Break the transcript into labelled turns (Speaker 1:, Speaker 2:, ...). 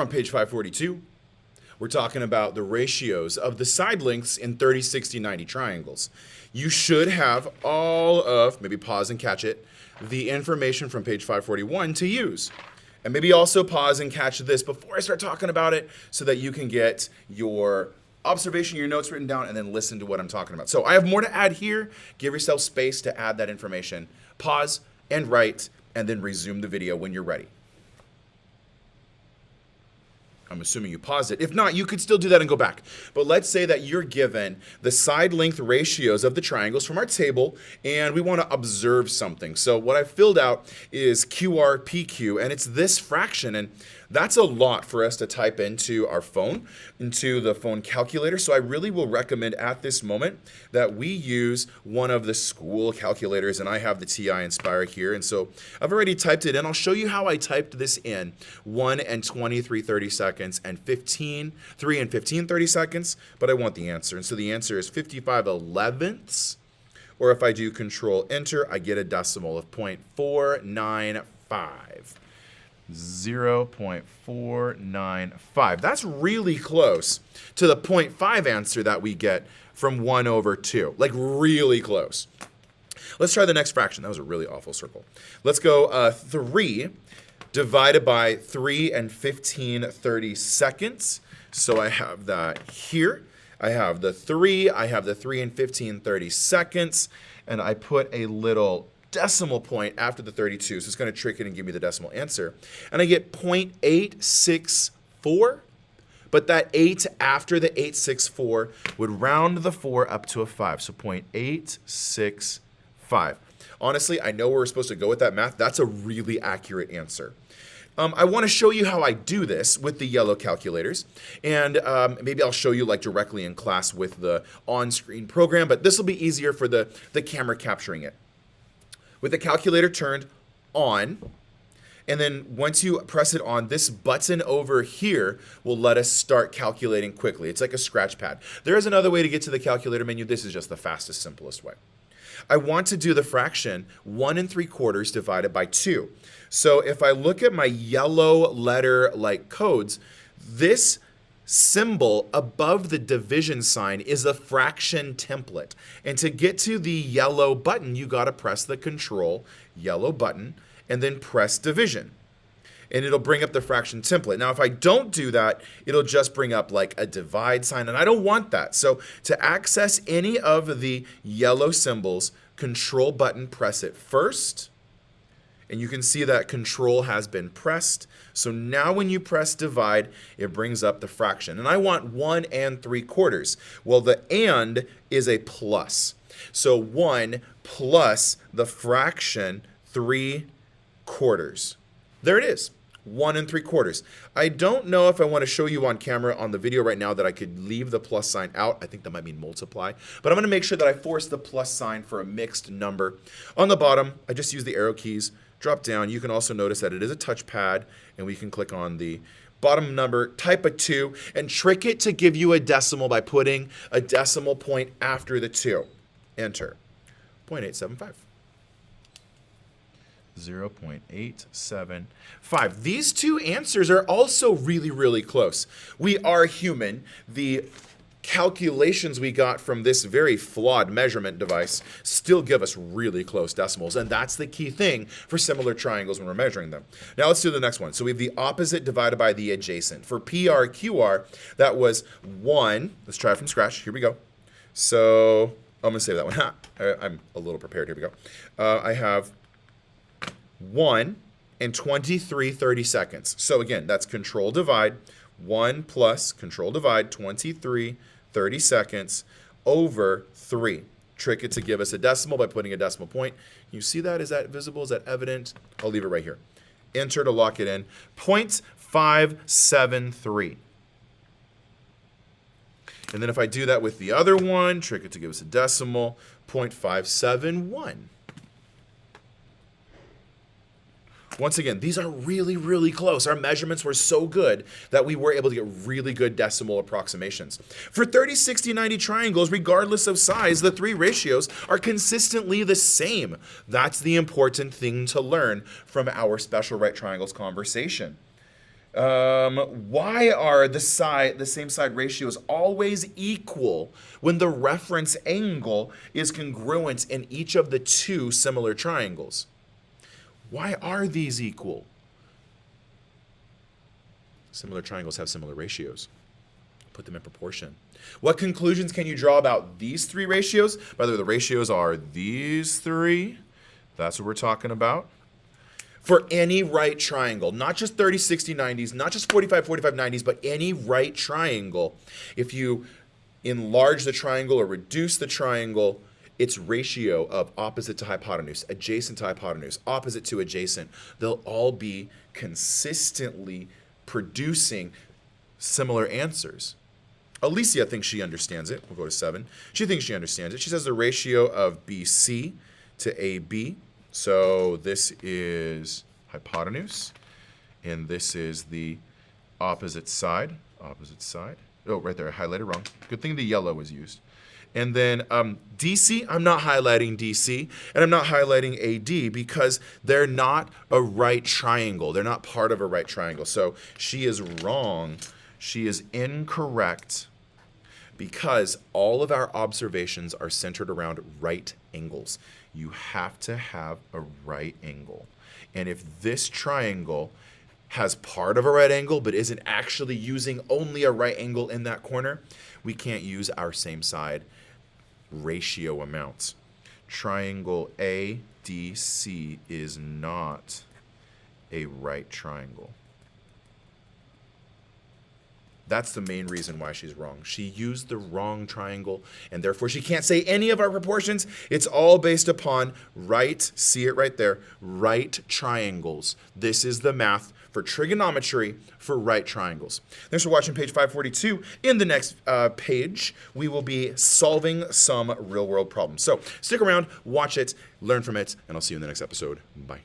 Speaker 1: On page 542, we're talking about the ratios of the side lengths in 30, 60, 90 triangles. You should have all of, maybe pause and catch it, the information from page 541 to use. And maybe also pause and catch this before I start talking about it so that you can get your observation, your notes written down, and then listen to what I'm talking about. So I have more to add here. Give yourself space to add that information. Pause and write, and then resume the video when you're ready. I'm assuming you paused it. If not, you could still do that and go back. But let's say that you're given the side length ratios of the triangles from our table, and we want to observe something. So what I filled out is QRPQ, and it's this fraction, and that's a lot for us to type into our phone, into the phone calculator. So I really will recommend at this moment that we use one of the school calculators, and I have the TI Inspire here. And so I've already typed it in. I'll show you how I typed this in 1 and 23 30 seconds and 3 and 15 30 seconds, but I want the answer. And so the answer is 55 elevenths, or if I do Control Enter, I get a decimal of 0.495. 0.495. That's really close to the 0.5 answer that we get from 1 over 2. Like really close. Let's try the next fraction. That was a really awful circle. Let's go 3 divided by 3 and 15 30 seconds. So I have that here. I have the 3. I have the 3 and 15 30 seconds. And I put a little decimal point after the 32, so it's going to trick it and give me the decimal answer. And I get 0.864, but that 8 after the 864 would round the 4 up to a 5, so 0.865. Honestly, I know where we're supposed to go with that math. That's a really accurate answer. I want to show you how I do this with the yellow calculators, and maybe I'll show you like directly in class with the on-screen program, but this will be easier for the camera capturing it. With the calculator turned on, and then once you press it on, this button over here will let us start calculating quickly. It's like a scratch pad. There is another way to get to the calculator menu. This is just the fastest, simplest way. I want to do the fraction 1 3/4 divided by 2. So if I look at my yellow letter like codes, this symbol above the division sign is a fraction template. And to get to the yellow button, you got to press the Control yellow button and then press division. And it'll bring up the fraction template. Now, if I don't do that, it'll just bring up like a divide sign, and I don't want that. So to access any of the yellow symbols, Control button, press it first. And you can see that Control has been pressed. So now when you press divide, it brings up the fraction. And I want 1 3/4. Well, the and is a plus. So 1 plus the fraction 3/4. There it is, 1 3/4. I don't know if I want to show you on camera on the video right now that I could leave the plus sign out. I think that might mean multiply. But I'm going to make sure that I force the plus sign for a mixed number. On the bottom, I just use the arrow keys. Drop down. You can also notice that it is a touchpad, and we can click on the bottom number, type a 2, and trick it to give you a decimal by putting a decimal point after the 2. Enter. 0.875. 0.875. These two answers are also really, really close. We are human. The calculations we got from this very flawed measurement device still give us really close decimals, and that's the key thing for similar triangles when we're measuring them. Now let's do the next one. So we have the opposite divided by the adjacent. For PRQR, that was 1. Let's try it from scratch. Here we go. So I'm going to save that one. I'm a little prepared. Here we go. I have 1 and 23 30 seconds. So again, that's Control divide. 1 plus Control divide 23 30 seconds over 3. Trick it to give us a decimal by putting a decimal point. You see that? Is that visible? Is that evident? I'll leave it right here. Enter to lock it in. 0.573. And then if I do that with the other one, trick it to give us a decimal, 0.571. Once again, these are really, really close. Our measurements were so good that we were able to get really good decimal approximations. For 30, 60, 90 triangles, regardless of size, the 3 ratios are consistently the same. That's the important thing to learn from our special right triangles conversation. Why are the same side ratios always equal when the reference angle is congruent in each of the two similar triangles? Why are these equal? Similar triangles have similar ratios. Put them in proportion. What conclusions can you draw about these three ratios? By the way, the ratios are these three. That's what we're talking about. For any right triangle, not just 30, 60, 90s, not just 45, 45, 90s, but any right triangle, if you enlarge the triangle or reduce the triangle, its ratio of opposite to hypotenuse, adjacent to hypotenuse, opposite to adjacent, they'll all be consistently producing similar answers. Alicia thinks she understands it. We'll go to 7. She thinks she understands it. She says the ratio of BC to AB. So this is hypotenuse, and this is the opposite side. Opposite side. Oh, right there, I highlighted wrong. Good thing the yellow was used. And then DC, I'm not highlighting DC, and I'm not highlighting AD because they're not a right triangle. They're not part of a right triangle. So she is wrong. She is incorrect because all of our observations are centered around right angles. You have to have a right angle. And if this triangle has part of a right angle but isn't actually using only a right angle in that corner, we can't use our same side ratio amounts. Triangle ADC is not a right triangle. That's the main reason why she's wrong. She used the wrong triangle, and therefore she can't say any of our proportions. It's all based upon right, see it right there, right triangles. This is the math for trigonometry for right triangles. Thanks for watching page 542. In the next page, we will be solving some real-world problems. So stick around, watch it, learn from it, and I'll see you in the next episode. Bye.